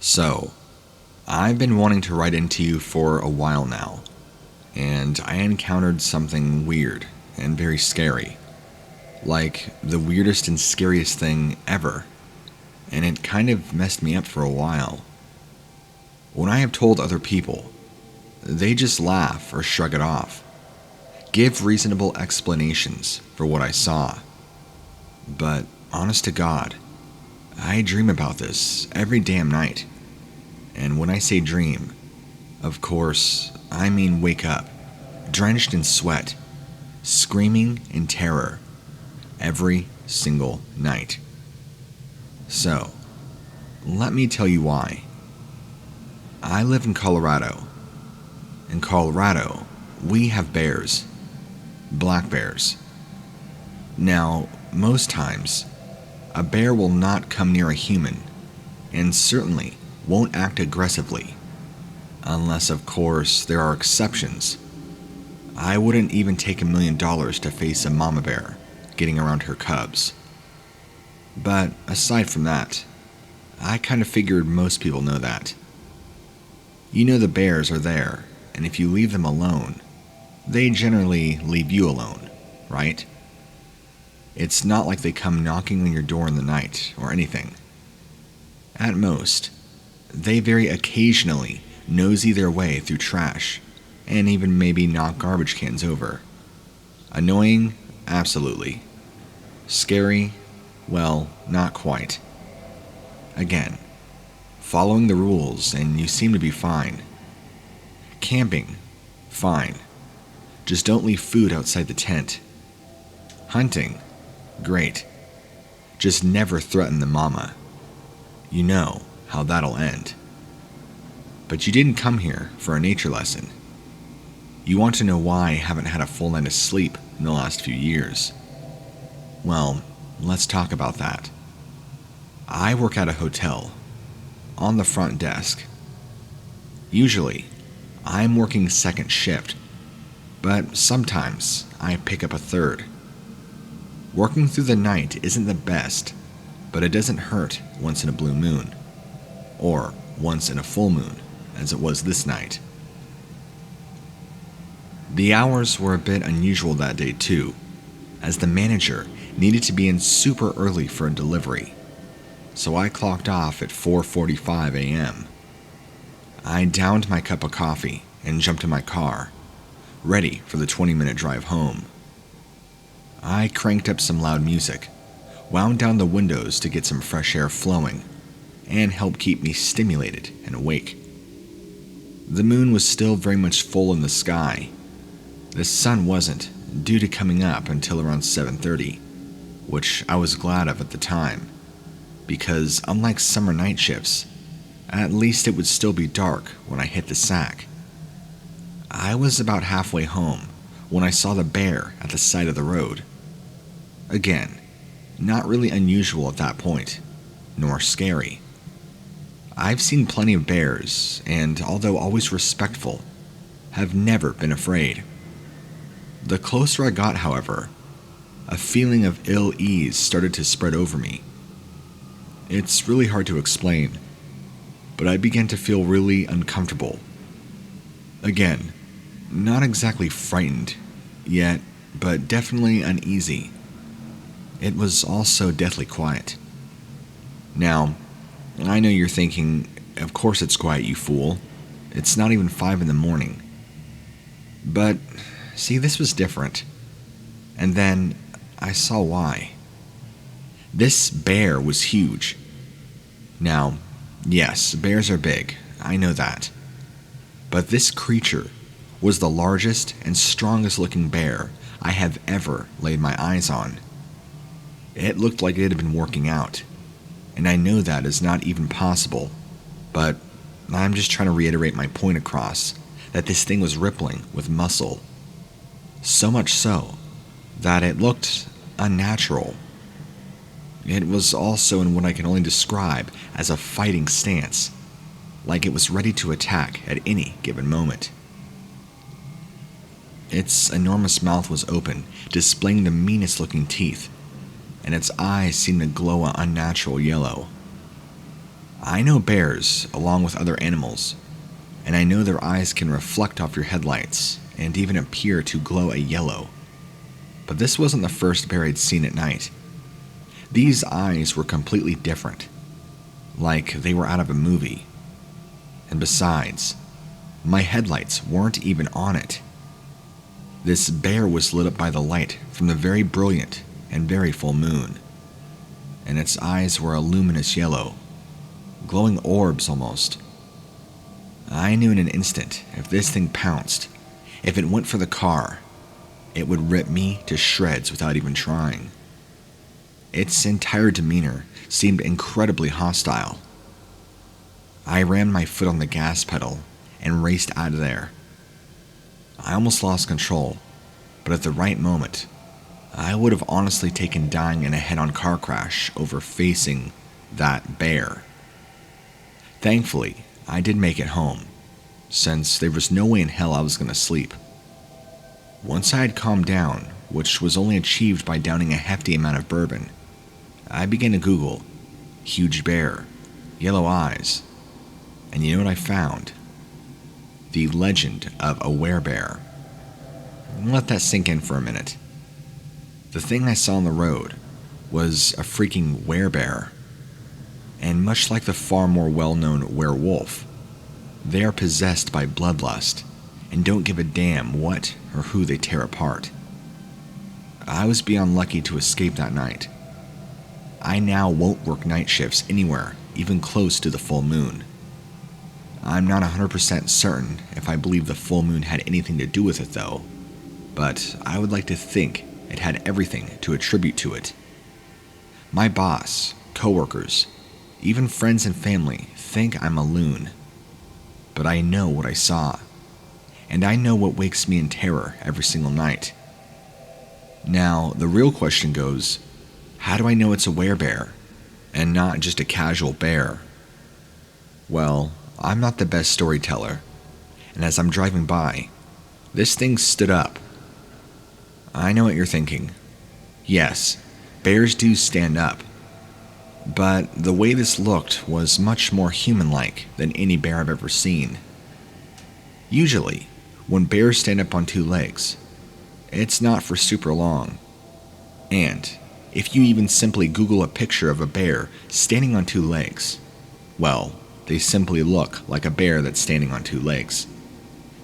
So, I've been wanting to write into you for a while now, and I encountered something weird and very scary. Like the weirdest and scariest thing ever, and it kind of messed me up for a while. When I have told other people, they just laugh or shrug it off, give reasonable explanations for what I saw. But honest to God, I dream about this every damn night. And when I say dream, of course, I mean wake up, drenched in sweat, screaming in terror, every single night. So, let me tell you why. I live in Colorado. In Colorado, we have bears, black bears. Now, most times, a bear will not come near a human, and certainly won't act aggressively, unless of course there are exceptions. I wouldn't even take $1 million to face a mama bear getting around her cubs. But aside from that, I kind of figured most people know that. You know the bears are there, and if you leave them alone, they generally leave you alone, right? It's not like they come knocking on your door in the night or anything. At most, they very occasionally nosy their way through trash and even maybe knock garbage cans over. Annoying? Absolutely. Scary? Well, not quite. Again, following the rules and you seem to be fine. Camping? Fine. Just don't leave food outside the tent. Hunting? Great. Just never threaten the mama. You know how that'll end. But you didn't come here for a nature lesson. You want to know why I haven't had a full night of sleep in the last few years. Well, let's talk about that. I work at a hotel, on the front desk. Usually, I'm working second shift, but sometimes I pick up a third. Working through the night isn't the best, but it doesn't hurt once in a blue moon, or once in a full moon, as it was this night. The hours were a bit unusual that day too, as the manager needed to be in super early for a delivery, so I clocked off at 4:45 a.m. I downed my cup of coffee and jumped in my car, ready for the 20-minute drive home. I cranked up some loud music, wound down the windows to get some fresh air flowing, and help keep me stimulated and awake. The moon was still very much full in the sky. The sun wasn't due to coming up until around 7:30, which I was glad of at the time, because unlike summer night shifts, at least it would still be dark when I hit the sack. I was about halfway home when I saw the bear at the side of the road. Again, not really unusual at that point, nor scary. I've seen plenty of bears, and although always respectful, have never been afraid. The closer I got, however, a feeling of ill ease started to spread over me. It's really hard to explain, but I began to feel really uncomfortable. Again, not exactly frightened yet, but definitely uneasy. It was also deathly quiet. Now, I know you're thinking, of course it's quiet, you fool. It's not even 5 in the morning. But, see, this was different. And then, I saw why. This bear was huge. Now, yes, bears are big, I know that. But this creature was the largest and strongest looking bear I have ever laid my eyes on. It looked like it had been working out, and I know that is not even possible, but I'm just trying to reiterate my point across, that this thing was rippling with muscle. So much so that it looked unnatural. It was also in what I can only describe as a fighting stance, like it was ready to attack at any given moment. Its enormous mouth was open, displaying the meanest looking teeth, and its eyes seemed to glow an unnatural yellow. I know bears, along with other animals, and I know their eyes can reflect off your headlights and even appear to glow a yellow. But this wasn't the first bear I'd seen at night. These eyes were completely different, like they were out of a movie. And besides, my headlights weren't even on it. This bear was lit up by the light from the very brilliant and very full moon, and its eyes were a luminous yellow, glowing orbs almost. I knew in an instant if this thing pounced, if it went for the car, it would rip me to shreds without even trying. Its entire demeanor seemed incredibly hostile. I rammed my foot on the gas pedal and raced out of there. I almost lost control, but at the right moment, I would have honestly taken dying in a head-on car crash over facing that bear. Thankfully, I did make it home, since there was no way in hell I was going to sleep. Once I had calmed down, which was only achieved by downing a hefty amount of bourbon, I began to Google huge bear, yellow eyes, and you know what I found? The legend of a werebear. Let that sink in for a minute. The thing I saw on the road was a freaking werebear, and much like the far more well-known werewolf, they are possessed by bloodlust and don't give a damn what or who they tear apart. I was beyond lucky to escape that night. I now won't work night shifts anywhere even close to the full moon. I'm not 100% certain if I believe the full moon had anything to do with it though, but I would like to think it had everything to attribute to it. My boss, coworkers, even friends and family think I'm a loon, but I know what I saw, and I know what wakes me in terror every single night. Now, the real question goes, how do I know it's a werebear, and not just a casual bear? Well, I'm not the best storyteller, and as I'm driving by, this thing stood up. I know what you're thinking. Yes, bears do stand up, but the way this looked was much more human-like than any bear I've ever seen. Usually, when bears stand up on two legs, it's not for super long. And if you even simply Google a picture of a bear standing on two legs, well, they simply look like a bear that's standing on two legs.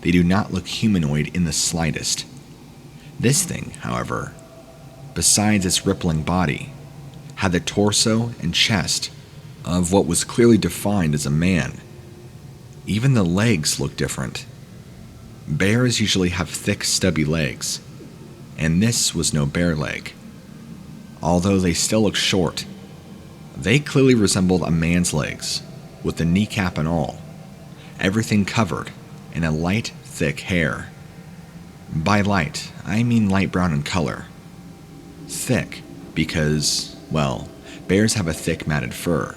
They do not look humanoid in the slightest. This thing, however, besides its rippling body, had the torso and chest of what was clearly defined as a man. Even the legs looked different. Bears usually have thick, stubby legs, and this was no bear leg. Although they still looked short, they clearly resembled a man's legs, with the kneecap and all, everything covered in a light, thick hair. By light, I mean light brown in color. Thick, because, well, bears have a thick matted fur.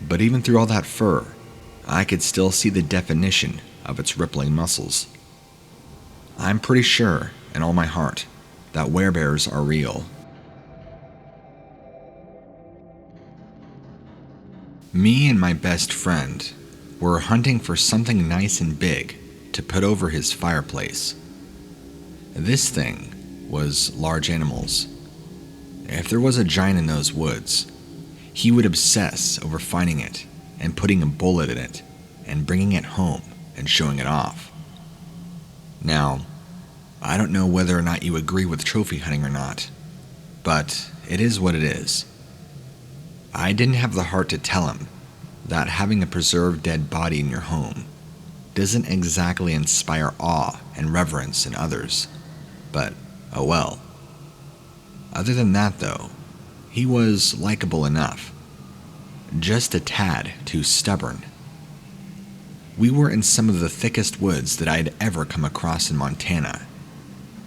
But even through all that fur, I could still see the definition of its rippling muscles. I'm pretty sure, in all my heart, that werebears are real. Me and my best friend were hunting for something nice and big to put over his fireplace. This thing was large animals. If there was a giant in those woods, he would obsess over finding it and putting a bullet in it and bringing it home and showing it off. Now, I don't know whether or not you agree with trophy hunting or not, but it is what it is. I didn't have the heart to tell him that having a preserved dead body in your home doesn't exactly inspire awe and reverence in others, but oh well. Other than that though, he was likable enough, just a tad too stubborn. We were in some of the thickest woods that I had ever come across in Montana,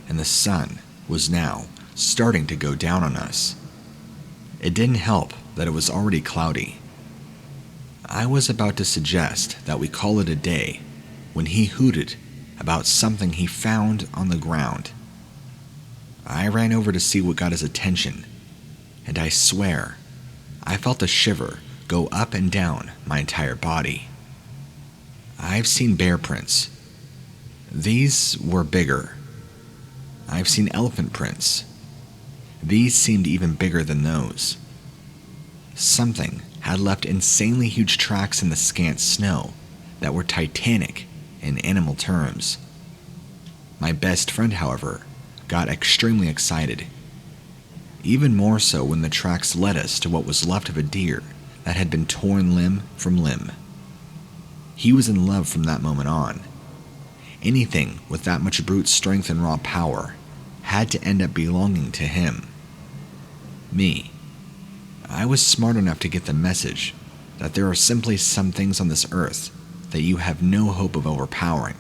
and the sun was now starting to go down on us. It didn't help that it was already cloudy. I was about to suggest that we call it a day when he hooted about something he found on the ground. I ran over to see what got his attention, and I swear, I felt a shiver go up and down my entire body. I've seen bear prints. These were bigger. I've seen elephant prints. These seemed even bigger than those. Something had left insanely huge tracks in the scant snow that were titanic in animal terms. My best friend, however, got extremely excited. Even more so when the tracks led us to what was left of a deer that had been torn limb from limb. He was in love from that moment on. Anything with that much brute strength and raw power had to end up belonging to him. Me. I was smart enough to get the message that there are simply some things on this earth that you have no hope of overpowering,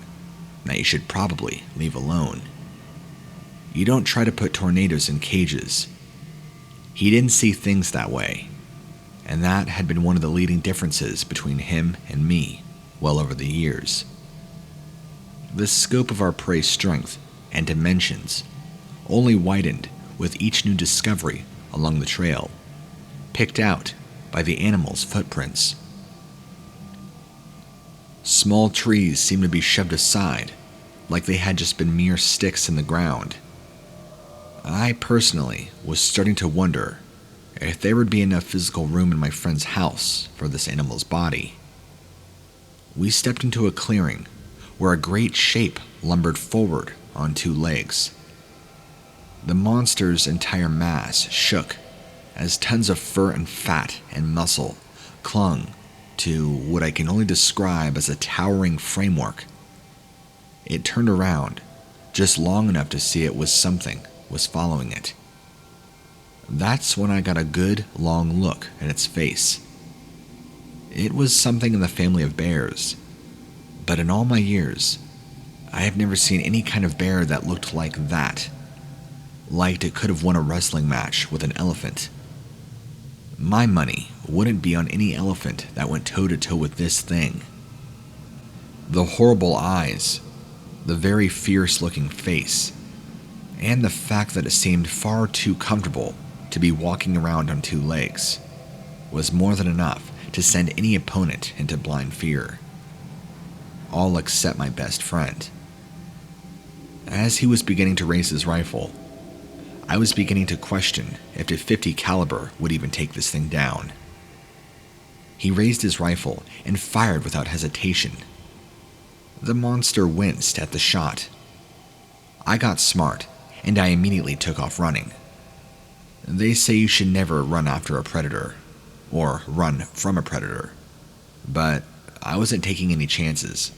that you should probably leave alone. You don't try to put tornadoes in cages. He didn't see things that way, and that had been one of the leading differences between him and me well over the years. The scope of our prey's strength and dimensions only widened with each new discovery along the trail, picked out by the animal's footprints. Small trees seemed to be shoved aside, like they had just been mere sticks in the ground. I personally was starting to wonder if there would be enough physical room in my friend's house for this animal's body. We stepped into a clearing where a great shape lumbered forward on two legs. The monster's entire mass shook as tons of fur and fat and muscle clung to what I can only describe as a towering framework. It turned around just long enough to see it was something was following it. That's when I got a good long look at its face. It was something in the family of bears, but in all my years, I have never seen any kind of bear that looked like that. Like it could have won a wrestling match with an elephant. My money wouldn't be on any elephant that went toe-to-toe with this thing. The horrible eyes, the very fierce-looking face, and the fact that it seemed far too comfortable to be walking around on two legs was more than enough to send any opponent into blind fear. All except my best friend. As he was beginning to raise his rifle, I was beginning to question if a .50 caliber would even take this thing down. He raised his rifle and fired without hesitation. The monster winced at the shot. I got smart, and I immediately took off running. They say you should never run after a predator, or run from a predator, but I wasn't taking any chances.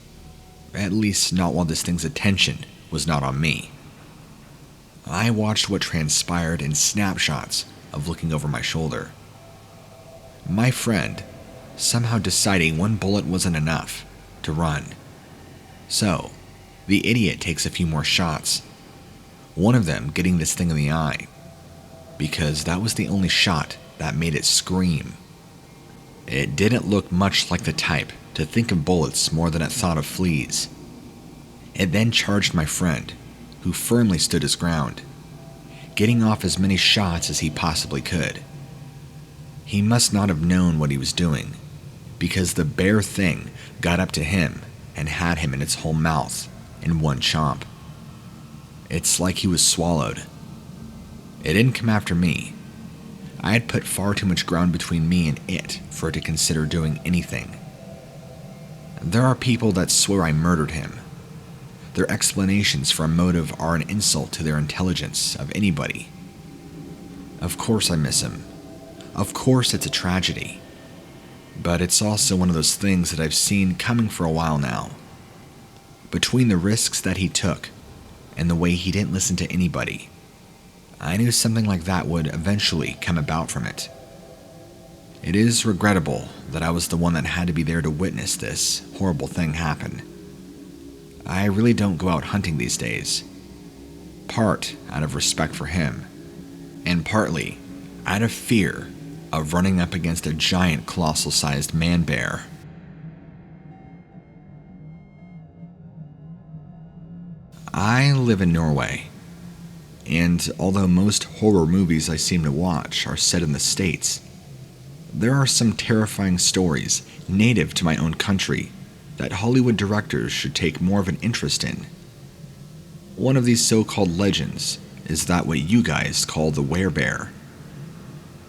At least not while this thing's attention was not on me. I watched what transpired in snapshots of looking over my shoulder. My friend somehow deciding one bullet wasn't enough to run. So, the idiot takes a few more shots, one of them getting this thing in the eye, because that was the only shot that made it scream. It didn't look much like the type to think of bullets more than it thought of fleas. It then charged my friend, who firmly stood his ground, getting off as many shots as he possibly could. He must not have known what he was doing, because the bare thing got up to him and had him in its whole mouth in one chomp. It's like he was swallowed. It didn't come after me. I had put far too much ground between me and it for it to consider doing anything. There are people that swear I murdered him. Their explanations for a motive are an insult to their intelligence of anybody. Of course I miss him. Of course it's a tragedy. But it's also one of those things that I've seen coming for a while now. Between the risks that he took and the way he didn't listen to anybody, I knew something like that would eventually come about from it. It is regrettable that I was the one that had to be there to witness this horrible thing happen. I really don't go out hunting these days, part out of respect for him, and partly out of fear of running up against a giant colossal-sized man bear. I live in Norway, and although most horror movies I seem to watch are set in the States, There are some terrifying stories native to my own country that Hollywood directors should take more of an interest in. One of these so-called legends is that what you guys call the werebear.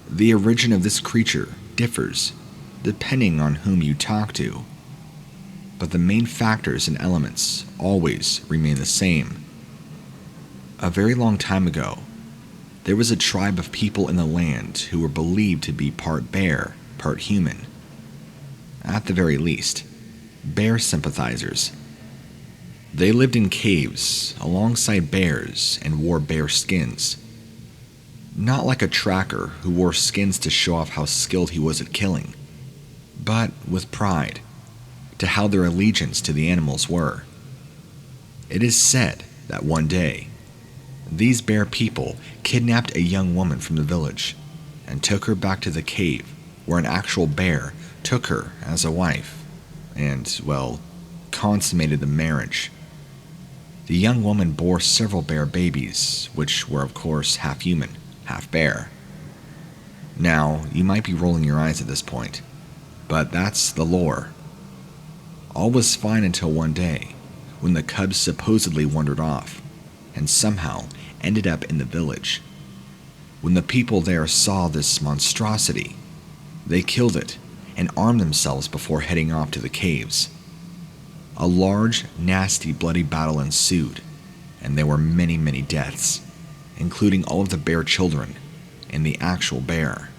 The origin of this creature differs depending on whom you talk to, but the main factors and elements always remain the same. A very long time ago, there was a tribe of people in the land who were believed to be part bear, part human. At the very least, bear sympathizers. They lived in caves alongside bears and wore bear skins. Not like a tracker who wore skins to show off how skilled he was at killing, but with pride to how their allegiance to the animals were. It is said that one day, these bear people kidnapped a young woman from the village and took her back to the cave where an actual bear took her as a wife and, well, consummated the marriage. The young woman bore several bear babies, which were of course half human, half bear. Now, you might be rolling your eyes at this point, but that's the lore. All was fine until one day, when the cubs supposedly wandered off, and somehow ended up in the village. When the people there saw this monstrosity, they killed it and armed themselves before heading off to the caves. A large, nasty, bloody battle ensued, and there were many, many deaths, including all of the bear children and the actual bear.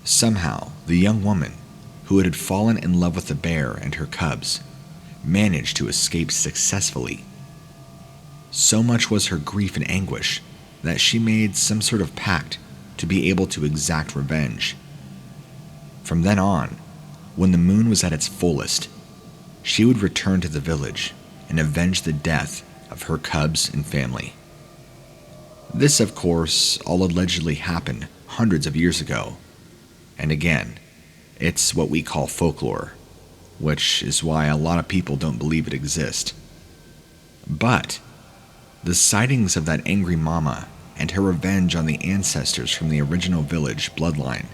Somehow, the young woman, who had fallen in love with the bear and her cubs, managed to escape successfully. So much was her grief and anguish that she made some sort of pact to be able to exact revenge. From then on, when the moon was at its fullest, she would return to the village and avenge the death of her cubs and family. This, of course, all allegedly happened hundreds of years ago. And again, it's what we call folklore, which is why a lot of people don't believe it exists. But the sightings of that angry mama and her revenge on the ancestors from the original village bloodline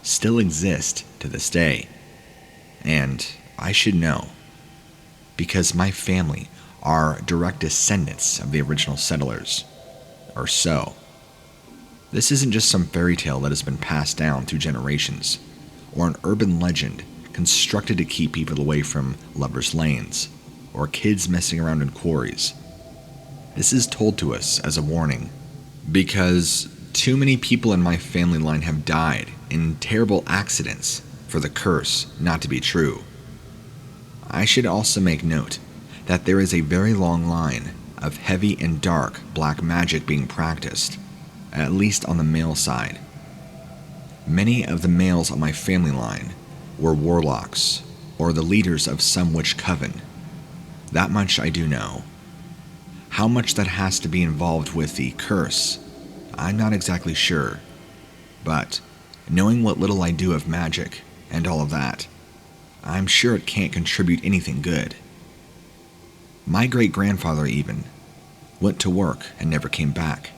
still exist to this day. And I should know, because my family are direct descendants of the original settlers, or so. This isn't just some fairy tale that has been passed down through generations, or an urban legend constructed to keep people away from lovers' lanes, or kids messing around in quarries. This is told to us as a warning, because too many people in my family line have died in terrible accidents for the curse not to be true. I should also make note that there is a very long line of heavy and dark black magic being practiced, at least on the male side. Many of the males on my family line were warlocks, or the leaders of some witch coven. That much I do know. How much that has to be involved with the curse, I'm not exactly sure, but knowing what little I do of magic and all of that, I'm sure it can't contribute anything good. My great-grandfather even went to work and never came back,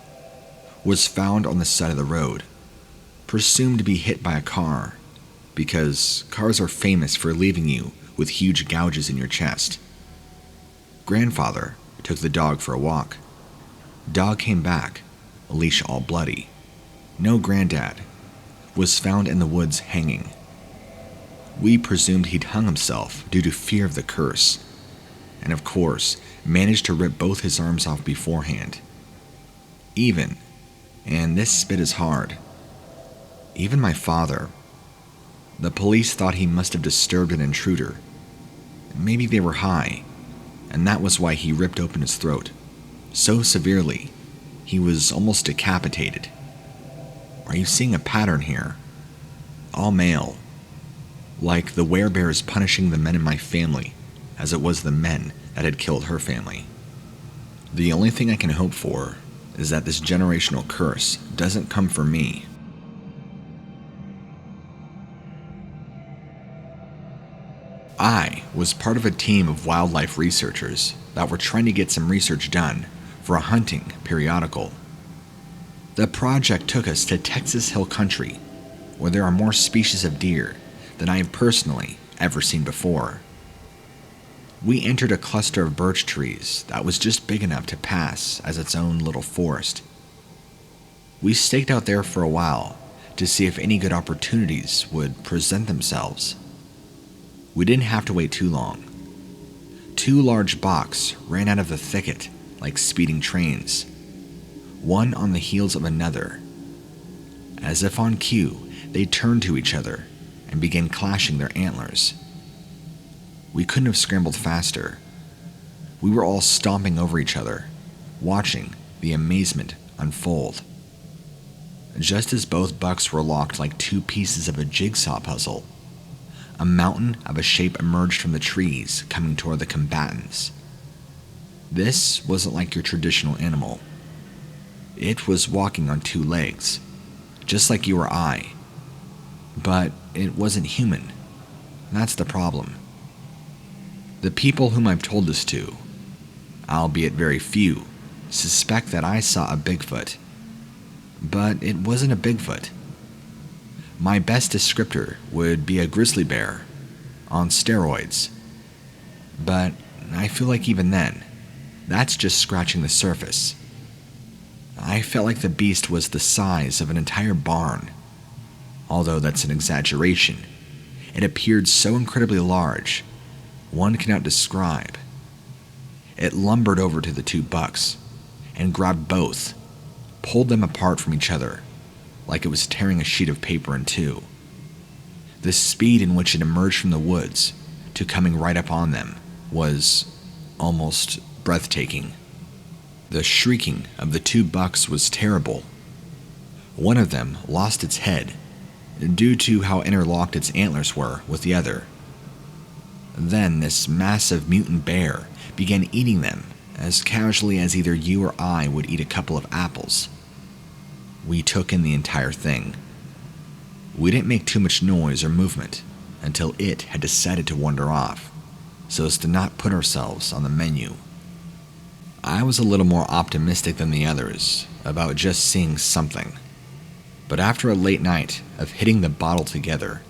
was found on the side of the road, presumed to be hit by a car, because cars are famous for leaving you with huge gouges in your chest. Grandfather took the dog for a walk. Dog came back, leash all bloody. No granddad. Was found in the woods hanging. We presumed he'd hung himself due to fear of the curse, and of course, managed to rip both his arms off beforehand. Even, and this bit is hard, even my father. The police thought he must have disturbed an intruder. Maybe they were high, and that was why he ripped open his throat, so severely, he was almost decapitated. Are you seeing a pattern here? All male. Like the werebears punishing the men in my family, as it was the men that had killed her family. The only thing I can hope for is that this generational curse doesn't come for me. I was part of a team of wildlife researchers that were trying to get some research done for a hunting periodical. The project took us to Texas Hill Country, where there are more species of deer than I have personally ever seen before. We entered a cluster of birch trees that was just big enough to pass as its own little forest. We staked out there for a while to see if any good opportunities would present themselves. We didn't have to wait too long. 2 large bucks ran out of the thicket like speeding trains, one on the heels of another. As if on cue, they turned to each other and began clashing their antlers. We couldn't have scrambled faster. We were all stomping over each other, watching the amazement unfold. Just as both bucks were locked like 2 pieces of a jigsaw puzzle, a mountain of a shape emerged from the trees coming toward the combatants. This wasn't like your traditional animal. It was walking on 2 legs, just like you or I. But it wasn't human. That's the problem. The people whom I've told this to, albeit very few, suspect that I saw a Bigfoot. But it wasn't a Bigfoot. My best descriptor would be a grizzly bear on steroids. But I feel like even then, that's just scratching the surface. I felt like the beast was the size of an entire barn. Although that's an exaggeration, it appeared so incredibly large, one cannot describe. It lumbered over to the 2 bucks and grabbed both, pulled them apart from each other, like it was tearing a sheet of paper in 2. The speed in which it emerged from the woods to coming right up on them was almost breathtaking. The shrieking of the 2 bucks was terrible. One of them lost its head due to how interlocked its antlers were with the other. Then this massive mutant bear began eating them as casually as either you or I would eat a couple of apples. We took in the entire thing. We didn't make too much noise or movement until it had decided to wander off, so as to not put ourselves on the menu. I was a little more optimistic than the others about just seeing something. But after a late night of hitting the bottle together,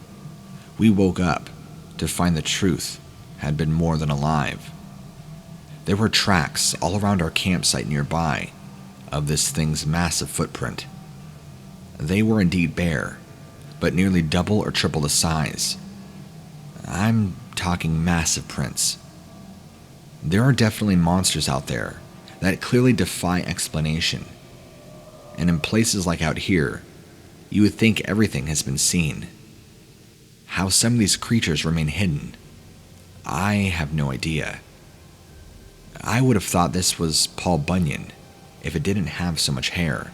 we woke up to find the truth had been more than alive. There were tracks all around our campsite nearby of this thing's massive footprint. They were indeed bare, but nearly double or triple the size. I'm talking massive prints. There are definitely monsters out there that clearly defy explanation. And in places like out here, you would think everything has been seen. How some of these creatures remain hidden, I have no idea. I would have thought this was Paul Bunyan if it didn't have so much hair.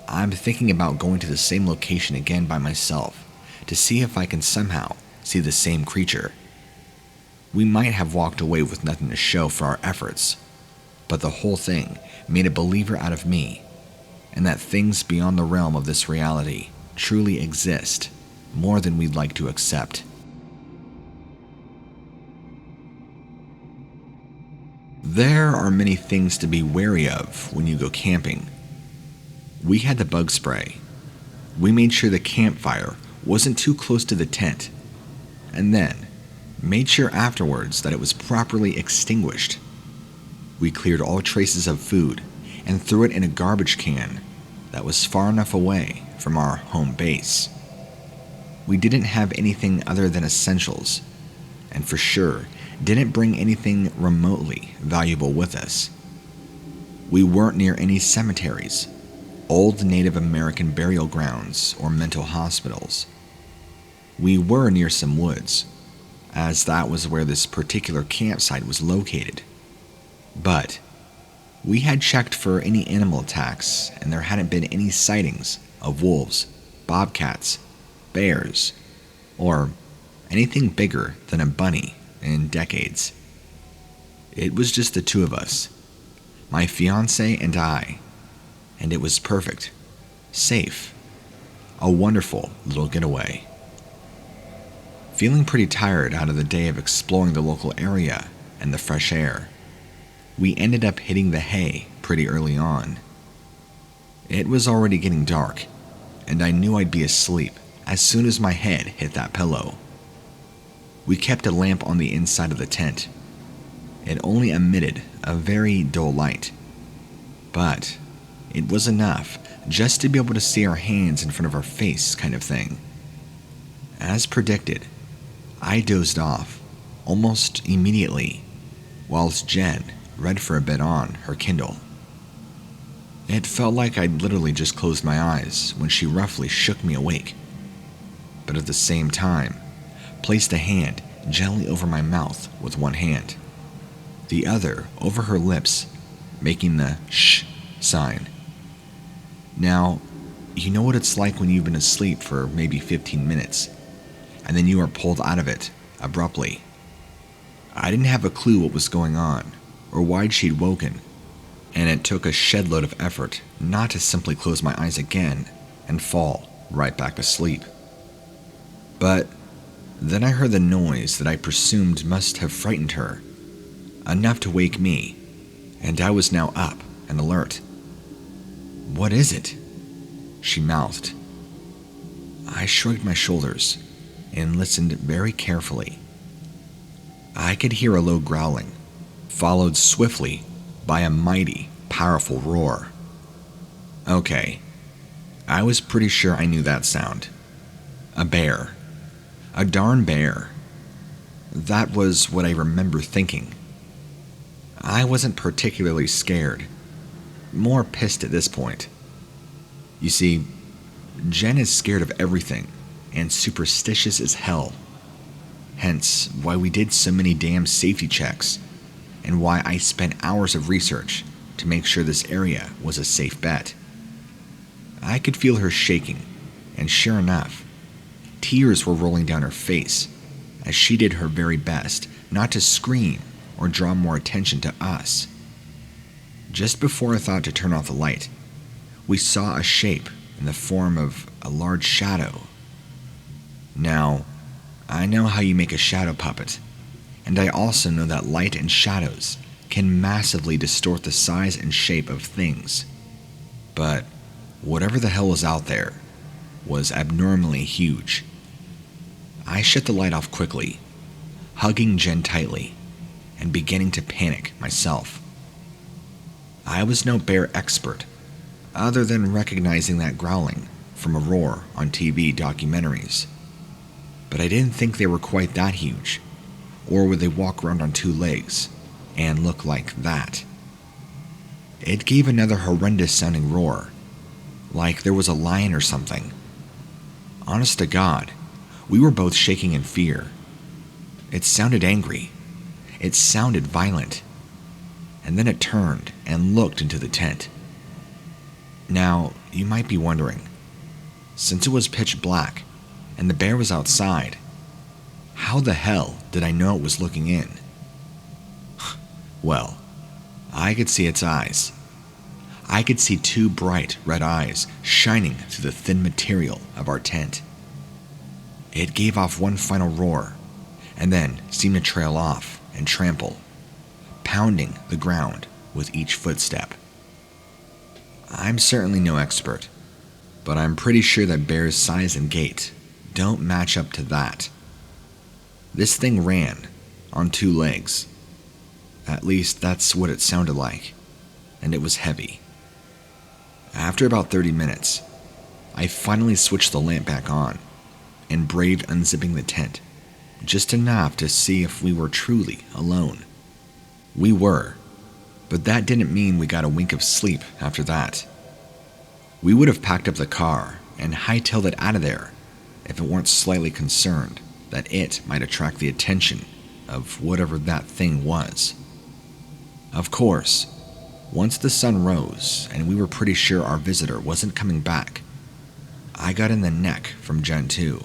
I'm thinking about going to the same location again by myself to see if I can somehow see the same creature. We might have walked away with nothing to show for our efforts, but the whole thing made a believer out of me, and that things beyond the realm of this reality truly exist more than we'd like to accept. There are many things to be wary of when you go camping. We had the bug spray. We made sure the campfire wasn't too close to the tent, and then made sure afterwards that it was properly extinguished. We cleared all traces of food and threw it in a garbage can that was far enough away from our home base. We didn't have anything other than essentials, and for sure didn't bring anything remotely valuable with us. We weren't near any cemeteries, old Native American burial grounds, or mental hospitals. We were near some woods, as that was where this particular campsite was located. But we had checked for any animal attacks, and there hadn't been any sightings of wolves, bobcats, bears, or anything bigger than a bunny in decades. It was just the 2 of us, my fiancé and I, and it was perfect, safe, a wonderful little getaway. Feeling pretty tired out of the day of exploring the local area and the fresh air, we ended up hitting the hay pretty early on. It was already getting dark, and I knew I'd be asleep as soon as my head hit that pillow. We kept a lamp on the inside of the tent. It only emitted a very dull light, but it was enough just to be able to see our hands in front of our face kind of thing. As predicted, I dozed off almost immediately, whilst Jen read for a bit on her Kindle. It felt like I'd literally just closed my eyes when she roughly shook me awake, but at the same time, placed a hand gently over my mouth with one hand, the other over her lips, making the shh sign. Now, you know what it's like when you've been asleep for maybe 15 minutes, and then you are pulled out of it abruptly. I didn't have a clue what was going on, or why she'd woken, and it took a shed load of effort not to simply close my eyes again and fall right back asleep. But then I heard the noise that I presumed must have frightened her, enough to wake me, and I was now up and alert. "What is it?" she mouthed. I shrugged my shoulders and listened very carefully. I could hear a low growling, followed swiftly by a mighty, powerful roar. Okay, I was pretty sure I knew that sound. A bear. A darn bear. That was what I remember thinking. I wasn't particularly scared, more pissed at this point. You see, Jen is scared of everything and superstitious as hell. Hence why we did so many damn safety checks, and why I spent hours of research to make sure this area was a safe bet. I could feel her shaking, and sure enough, tears were rolling down her face as she did her very best not to scream or draw more attention to us. Just before I thought to turn off the light, we saw a shape in the form of a large shadow. Now, I know how you make a shadow puppet, and I also know that light and shadows can massively distort the size and shape of things. But whatever the hell was out there was abnormally huge. I shut the light off quickly, hugging Jen tightly, and beginning to panic myself. I was no bear expert, other than recognizing that growling from a roar on TV documentaries. But I didn't think they were quite that huge, or would they walk around on two legs and look like that. It gave another horrendous sounding roar, like there was a lion or something. Honest to God, we were both shaking in fear. It sounded angry. It sounded violent. And then it turned and looked into the tent. Now, you might be wondering, since it was pitch black and the bear was outside, how the hell did I know it was looking in? Well, I could see its eyes. I could see two bright red eyes shining through the thin material of our tent. It gave off one final roar, and then seemed to trail off and trample, pounding the ground with each footstep. I'm certainly no expert, but I'm pretty sure that bears' size and gait don't match up to that. This thing ran on two legs. At least that's what it sounded like, and it was heavy. After about 30 minutes, I finally switched the lamp back on and braved unzipping the tent, just enough to see if we were truly alone. We were, but that didn't mean we got a wink of sleep after that. We would have packed up the car and hightailed it out of there if it weren't slightly concerned that it might attract the attention of whatever that thing was. Of course, once the sun rose and we were pretty sure our visitor wasn't coming back, I got in the neck from Jen too,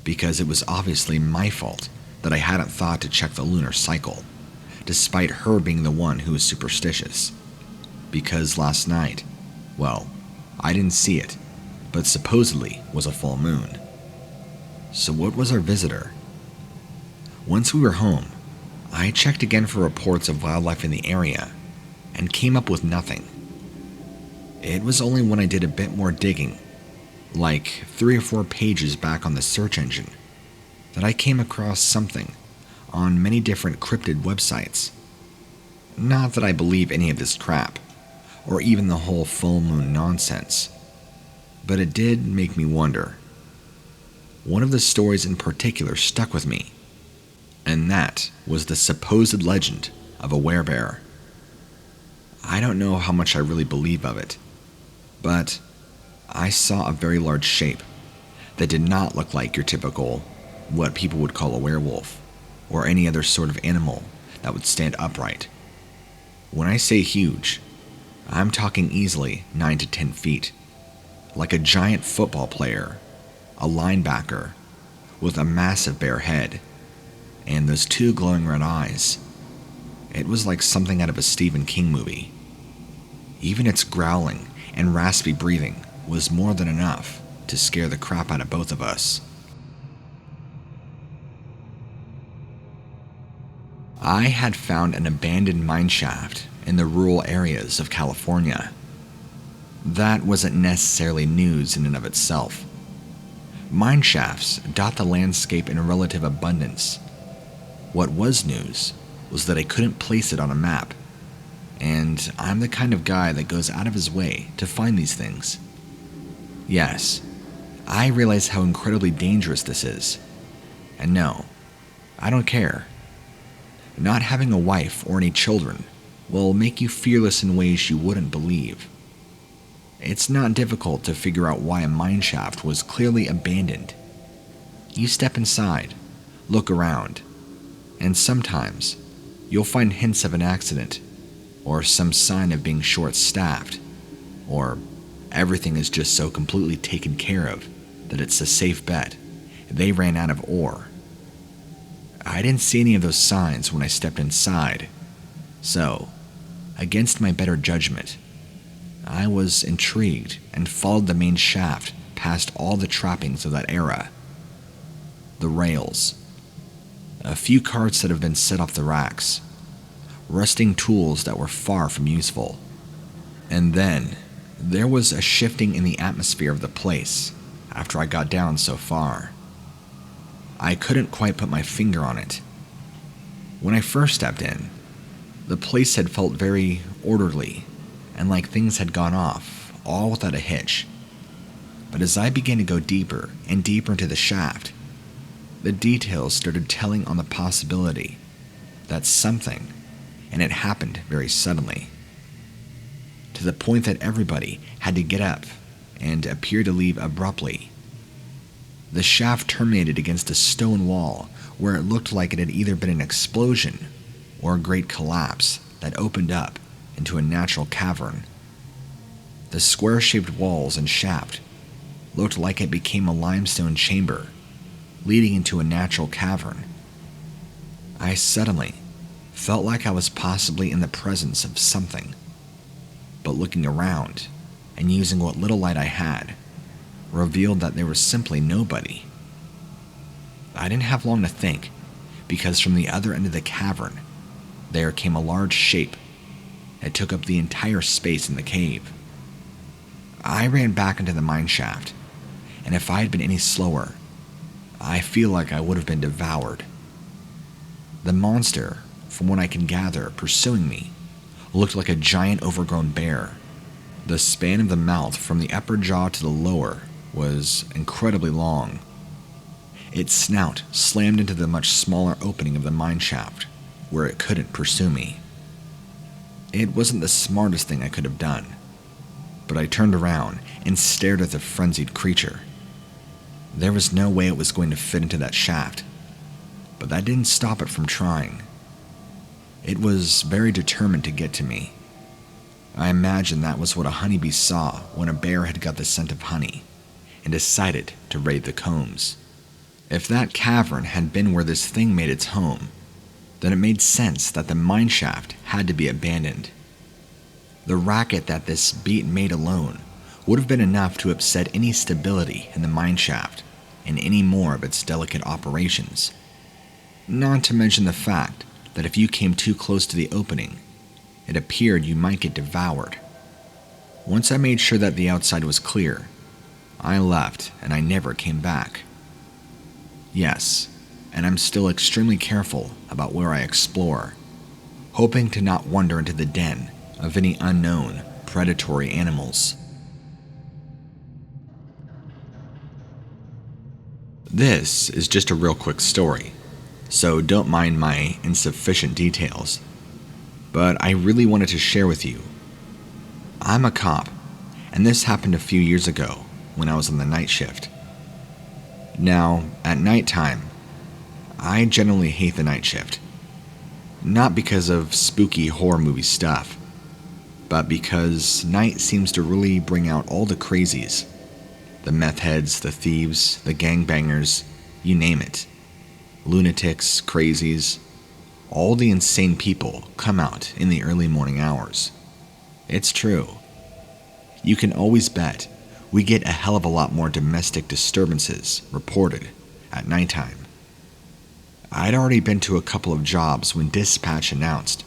because it was obviously my fault that I hadn't thought to check the lunar cycle, despite her being the one who was superstitious. Because last night, well, I didn't see it, but supposedly was a full moon. So what was our visitor? Once we were home, I checked again for reports of wildlife in the area and came up with nothing. It was only when I did a bit more digging like 3 or 4 pages back on the search engine, that I came across something on many different cryptid websites. Not that I believe any of this crap, or even the whole full moon nonsense, but it did make me wonder. One of the stories in particular stuck with me, and that was the supposed legend of a werebear. I don't know how much I really believe of it, but I saw a very large shape that did not look like your typical, what people would call a werewolf, or any other sort of animal that would stand upright. When I say huge, I'm talking easily 9 to 10 feet, like a giant football player, a linebacker, with a massive bare head, and those 2 glowing red eyes. It was like something out of a Stephen King movie. Even its growling and raspy breathing was more than enough to scare the crap out of both of us. I had found an abandoned mineshaft in the rural areas of California. That wasn't necessarily news in and of itself. Mineshafts dot the landscape in relative abundance. What was news was that I couldn't place it on a map, and I'm the kind of guy that goes out of his way to find these things. Yes, I realize how incredibly dangerous this is, and no, I don't care. Not having a wife or any children will make you fearless in ways you wouldn't believe. It's not difficult to figure out why a mineshaft was clearly abandoned. You step inside, look around, and sometimes you'll find hints of an accident, or some sign of being short-staffed, or everything is just so completely taken care of that it's a safe bet they ran out of ore. I didn't see any of those signs when I stepped inside, so, against my better judgment, I was intrigued and followed the main shaft past all the trappings of that era. The rails, a few carts that have been set off the racks, rusting tools that were far from useful. And then, there was a shifting in the atmosphere of the place after I got down so far. I couldn't quite put my finger on it. When I first stepped in, the place had felt very orderly and like things had gone off, all without a hitch. But as I began to go deeper and deeper into the shaft, the details started telling on the possibility that something, and it happened very suddenly, to the point that everybody had to get up and appear to leave abruptly. The shaft terminated against a stone wall where it looked like it had either been an explosion or a great collapse that opened up into a natural cavern. The square-shaped walls and shaft looked like it became a limestone chamber leading into a natural cavern. I suddenly felt like I was possibly in the presence of something, but looking around and using what little light I had revealed that there was simply nobody. I didn't have long to think, because from the other end of the cavern there came a large shape that took up the entire space in the cave. I ran back into the mineshaft, and if I had been any slower, I feel like I would have been devoured. The monster, from what I can gather, pursuing me, looked like a giant overgrown bear. The span of the mouth from the upper jaw to the lower was incredibly long. Its snout slammed into the much smaller opening of the mineshaft, where it couldn't pursue me. It wasn't the smartest thing I could have done, but I turned around and stared at the frenzied creature. There was no way it was going to fit into that shaft, but that didn't stop it from trying. It was very determined to get to me. I imagine that was what a honeybee saw when a bear had got the scent of honey and decided to raid the combs. If that cavern had been where this thing made its home, then it made sense that the mineshaft had to be abandoned. The racket that this beat made alone would have been enough to upset any stability in the mineshaft and any more of its delicate operations. Not to mention the fact that if you came too close to the opening, it appeared you might get devoured. Once I made sure that the outside was clear, I left and I never came back. Yes, and I'm still extremely careful about where I explore, hoping to not wander into the den of any unknown predatory animals. This is just a real quick story, so don't mind my insufficient details, but I really wanted to share with you. I'm a cop, and this happened a few years ago when I was on the night shift. Now, at nighttime, I generally hate the night shift. Not because of spooky horror movie stuff, but because night seems to really bring out all the crazies. The meth heads, the thieves, the gangbangers, you name it. Lunatics, crazies, all the insane people come out in the early morning hours. It's true. You can always bet we get a hell of a lot more domestic disturbances reported at nighttime. I'd already been to a couple of jobs when dispatch announced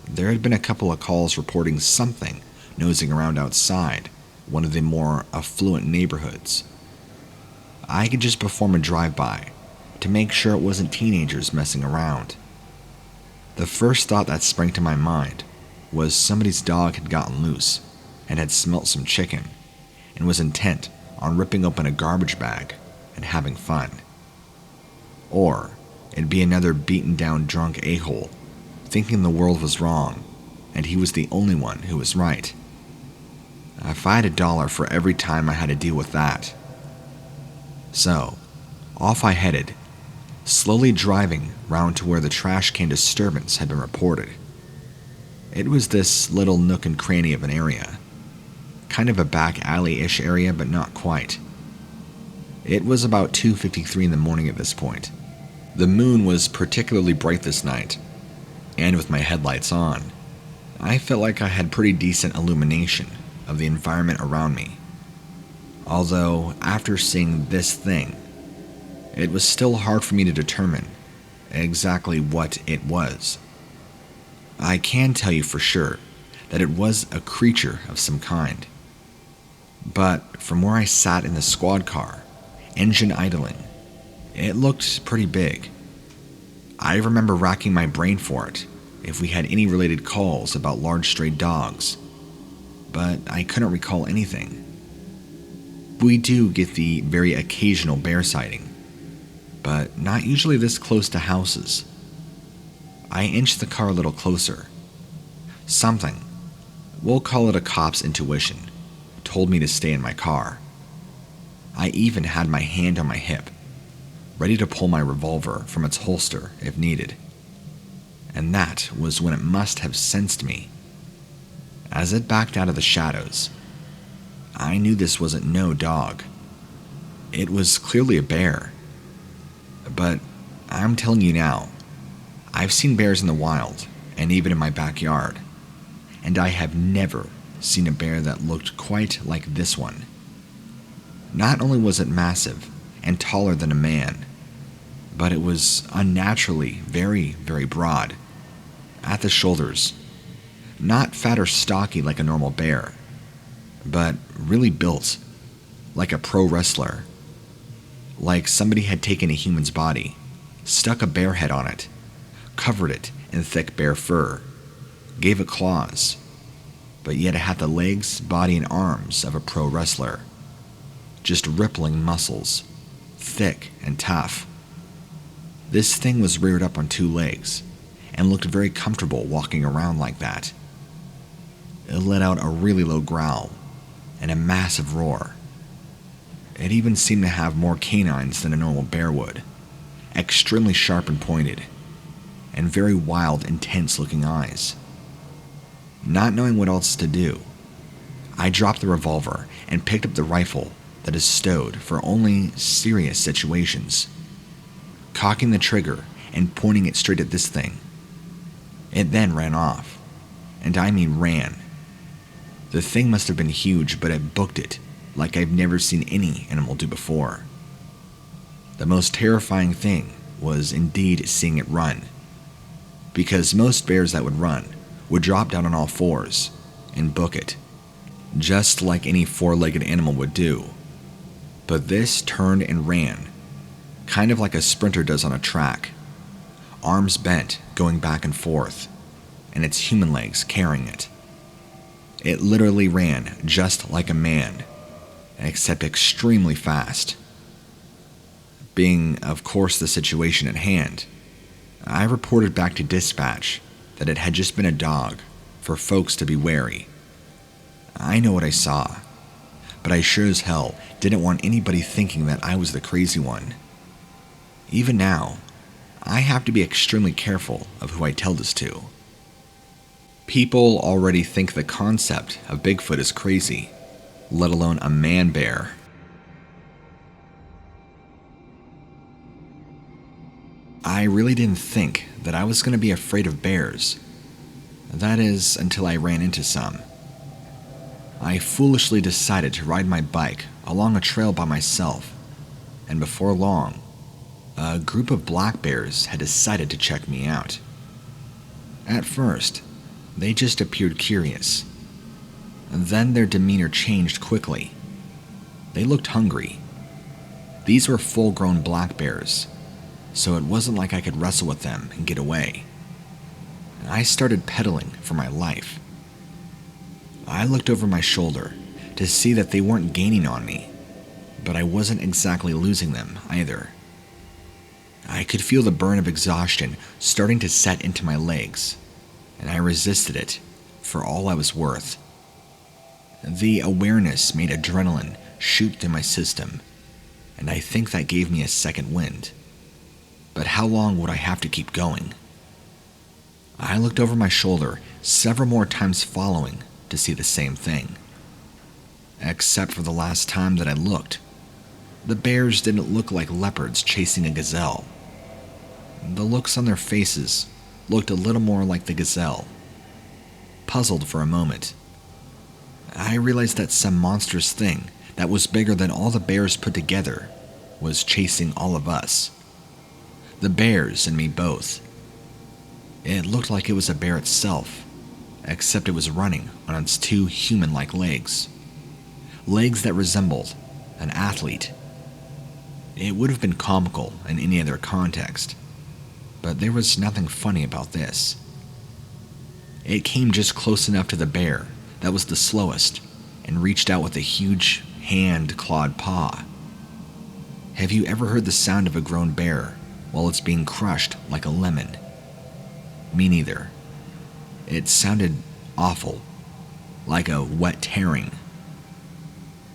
there had been a couple of calls reporting something nosing around outside one of the more affluent neighborhoods. I could just perform a drive-by to make sure it wasn't teenagers messing around. The first thought that sprang to my mind was somebody's dog had gotten loose and had smelt some chicken and was intent on ripping open a garbage bag and having fun. Or it'd be another beaten down drunk a-hole thinking the world was wrong and he was the only one who was right. If I had $1 for every time I had to deal with that. So, off I headed, slowly driving round to where the trash can disturbance had been reported. It was this little nook and cranny of an area. Kind of a back alley-ish area, but not quite. It was about 2:53 in the morning at this point. The moon was particularly bright this night, and with my headlights on, I felt like I had pretty decent illumination of the environment around me. Although, after seeing this thing, it was still hard for me to determine exactly what it was. I can tell you for sure that it was a creature of some kind. But from where I sat in the squad car, engine idling, it looked pretty big. I remember racking my brain for it if we had any related calls about large stray dogs, but I couldn't recall anything. We do get the very occasional bear sighting, but not usually this close to houses. I inched the car a little closer. Something, we'll call it a cop's intuition, told me to stay in my car. I even had my hand on my hip, ready to pull my revolver from its holster if needed. And that was when it must have sensed me. As it backed out of the shadows, I knew this wasn't no dog. It was clearly a bear. But I'm telling you now, I've seen bears in the wild, and even in my backyard, and I have never seen a bear that looked quite like this one. Not only was it massive and taller than a man, but it was unnaturally very, very broad at the shoulders. Not fat or stocky like a normal bear, but really built like a pro wrestler. Like somebody had taken a human's body, stuck a bear head on it, covered it in thick bear fur, gave it claws, but yet it had the legs, body, and arms of a pro wrestler. Just rippling muscles, thick and tough. This thing was reared up on 2 legs and looked very comfortable walking around like that. It let out a really low growl and a massive roar. It even seemed to have more canines than a normal bear would, extremely sharp and pointed, and very wild, intense-looking eyes. Not knowing what else to do, I dropped the revolver and picked up the rifle that is stowed for only serious situations, cocking the trigger and pointing it straight at this thing. It then ran off, and I mean ran. The thing must have been huge, but it booked it like I've never seen any animal do before. The most terrifying thing was indeed seeing it run, because most bears that would run would drop down on all fours and book it, just like any 4-legged animal would do. But this turned and ran, kind of like a sprinter does on a track, arms bent, going back and forth, and its human legs carrying it. It literally ran just like a man, except extremely fast. Being, of course, the situation at hand, I reported back to dispatch that it had just been a dog, for folks to be wary. I know what I saw, but I sure as hell didn't want anybody thinking that I was the crazy one. Even now, I have to be extremely careful of who I tell this to. People already think the concept of Bigfoot is crazy, let alone a man bear. I really didn't think that I was going to be afraid of bears. That is, until I ran into some. I foolishly decided to ride my bike along a trail by myself, and before long, a group of black bears had decided to check me out. At first, they just appeared curious. Then their demeanor changed quickly. They looked hungry. These were full-grown black bears, so it wasn't like I could wrestle with them and get away. I started pedaling for my life. I looked over my shoulder to see that they weren't gaining on me, but I wasn't exactly losing them either. I could feel the burn of exhaustion starting to set into my legs, and I resisted it for all I was worth. The awareness made adrenaline shoot through my system, and I think that gave me a second wind. But how long would I have to keep going? I looked over my shoulder several more times following to see the same thing. Except for the last time that I looked, the bears didn't look like leopards chasing a gazelle. The looks on their faces looked a little more like the gazelle. Puzzled for a moment, I realized that some monstrous thing that was bigger than all the bears put together was chasing all of us. The bears and me both. It looked like it was a bear itself, except it was running on its two human-like legs. Legs that resembled an athlete. It would have been comical in any other context, but there was nothing funny about this. It came just close enough to the bear that was the slowest and reached out with a huge hand-clawed paw. Have you ever heard the sound of a grown bear while it's being crushed like a lemon? Me neither. It sounded awful, like a wet tearing.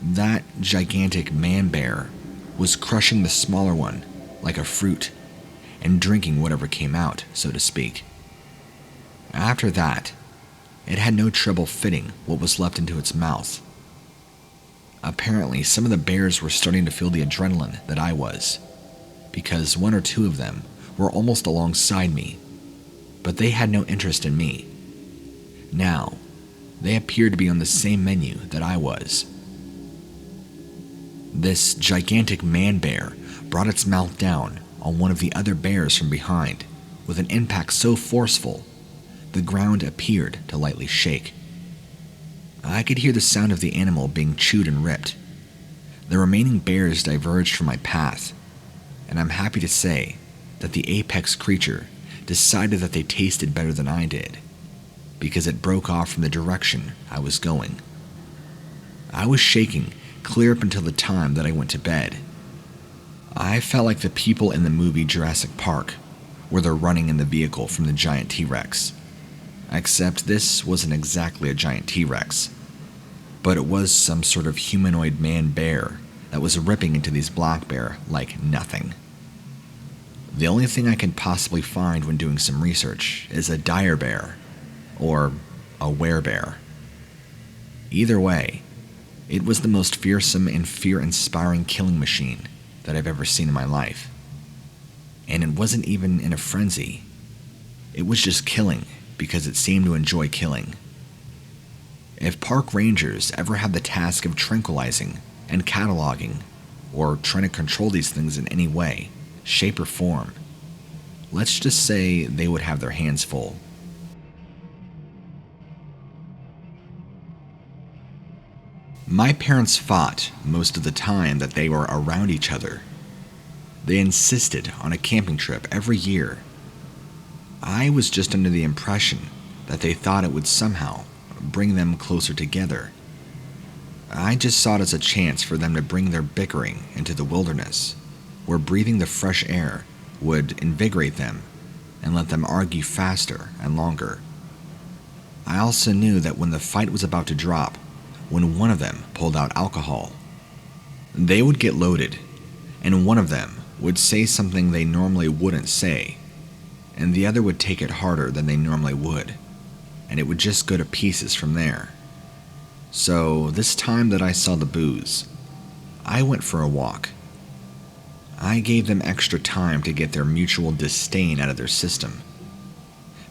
That gigantic man-bear was crushing the smaller one like a fruit and drinking whatever came out, so to speak. After that, it had no trouble fitting what was left into its mouth. Apparently, some of the bears were starting to feel the adrenaline that I was, because one or two of them were almost alongside me, but they had no interest in me. Now, they appeared to be on the same menu that I was. This gigantic man-bear brought its mouth down on one of the other bears from behind, with an impact so forceful, the ground appeared to lightly shake. I could hear the sound of the animal being chewed and ripped. The remaining bears diverged from my path, and I'm happy to say that the apex creature decided that they tasted better than I did, because it broke off from the direction I was going. I was shaking clear up until the time that I went to bed. I felt like the people in the movie Jurassic Park, where they're running in the vehicle from the giant T-Rex. Except this wasn't exactly a giant T-Rex, but it was some sort of humanoid man-bear that was ripping into these black bear like nothing. The only thing I can possibly find when doing some research is a dire bear, or a werebear. Either way, it was the most fearsome and fear-inspiring killing machine that I've ever seen in my life. And it wasn't even in a frenzy. It was just killing because it seemed to enjoy killing. If park rangers ever had the task of tranquilizing and cataloging, or trying to control these things in any way, shape, or form, let's just say they would have their hands full. My parents fought most of the time that they were around each other. They insisted on a camping trip every year. I was just under the impression that they thought it would somehow bring them closer together. I just saw it as a chance for them to bring their bickering into the wilderness, where breathing the fresh air would invigorate them and let them argue faster and longer. I also knew that when the fight was about to drop, when one of them pulled out alcohol, they would get loaded, and one of them would say something they normally wouldn't say, and the other would take it harder than they normally would, and it would just go to pieces from there. So this time that I saw the booze, I went for a walk. I gave them extra time to get their mutual disdain out of their system.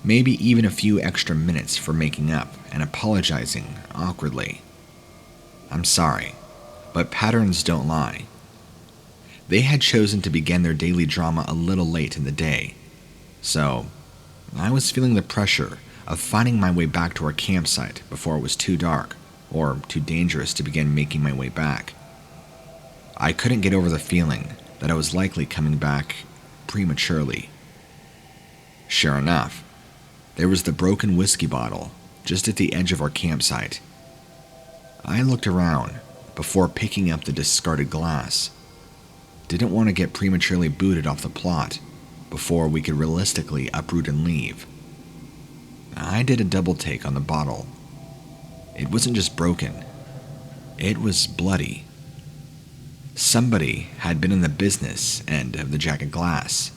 Maybe even a few extra minutes for making up and apologizing awkwardly. I'm sorry, but patterns don't lie. They had chosen to begin their daily drama a little late in the day, so I was feeling the pressure of finding my way back to our campsite before it was too dark or too dangerous to begin making my way back. I couldn't get over the feeling that I was likely coming back prematurely. Sure enough, there was the broken whiskey bottle just at the edge of our campsite. I looked around before picking up the discarded glass. Didn't want to get prematurely booted off the plot before we could realistically uproot and leave. I did a double take on the bottle. It wasn't just broken, it was bloody. Somebody had been in the business end of the jagged glass.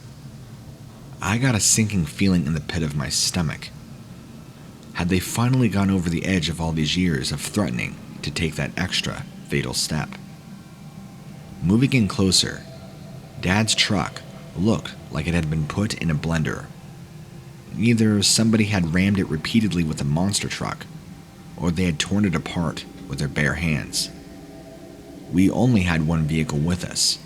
I got a sinking feeling in the pit of my stomach. Had they finally gone over the edge of all these years of threatening to take that extra fatal step? Moving in closer, Dad's truck looked like it had been put in a blender. Either somebody had rammed it repeatedly with a monster truck, or they had torn it apart with their bare hands. We only had one vehicle with us,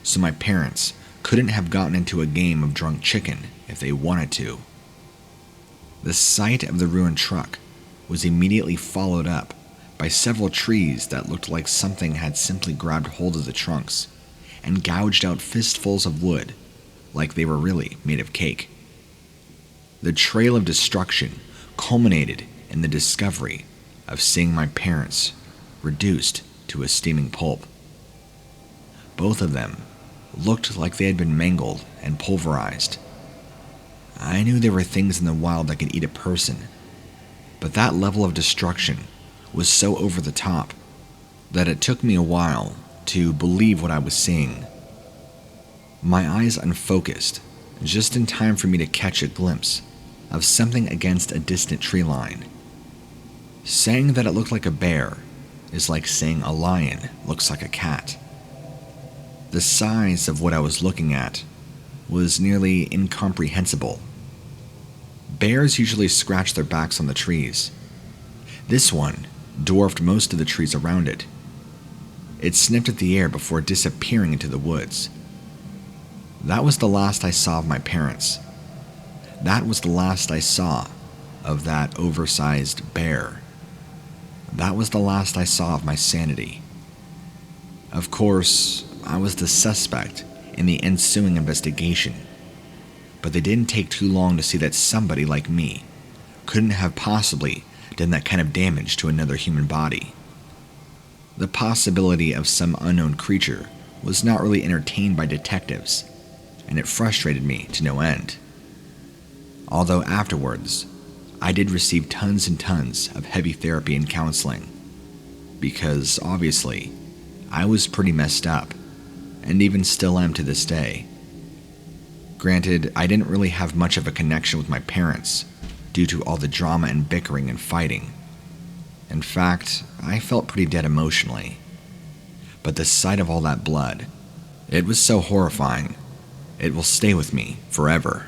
so my parents couldn't have gotten into a game of drunk chicken if they wanted to. The sight of the ruined truck was immediately followed up by several trees that looked like something had simply grabbed hold of the trunks and gouged out fistfuls of wood like they were really made of cake. The trail of destruction culminated in the discovery of seeing my parents reduced to a steaming pulp. Both of them looked like they had been mangled and pulverized. I knew there were things in the wild that could eat a person, but that level of destruction was so over the top that it took me a while to believe what I was seeing. My eyes unfocused, just in time for me to catch a glimpse of something against a distant tree line. Saying that it looked like a bear is like saying a lion looks like a cat. The size of what I was looking at was nearly incomprehensible. Bears usually scratch their backs on the trees. This one dwarfed most of the trees around it. It sniffed at the air before disappearing into the woods. That was the last I saw of my parents. That was the last I saw of that oversized bear. That was the last I saw of my sanity. Of course, I was the suspect in the ensuing investigation, but they didn't take too long to see that somebody like me couldn't have possibly done that kind of damage to another human body. The possibility of some unknown creature was not really entertained by detectives, and it frustrated me to no end. Although afterwards, I did receive tons and tons of heavy therapy and counseling, because obviously, I was pretty messed up, and even still am to this day. Granted, I didn't really have much of a connection with my parents due to all the drama and bickering and fighting. In fact, I felt pretty dead emotionally. But the sight of all that blood, it was so horrifying, it will stay with me forever.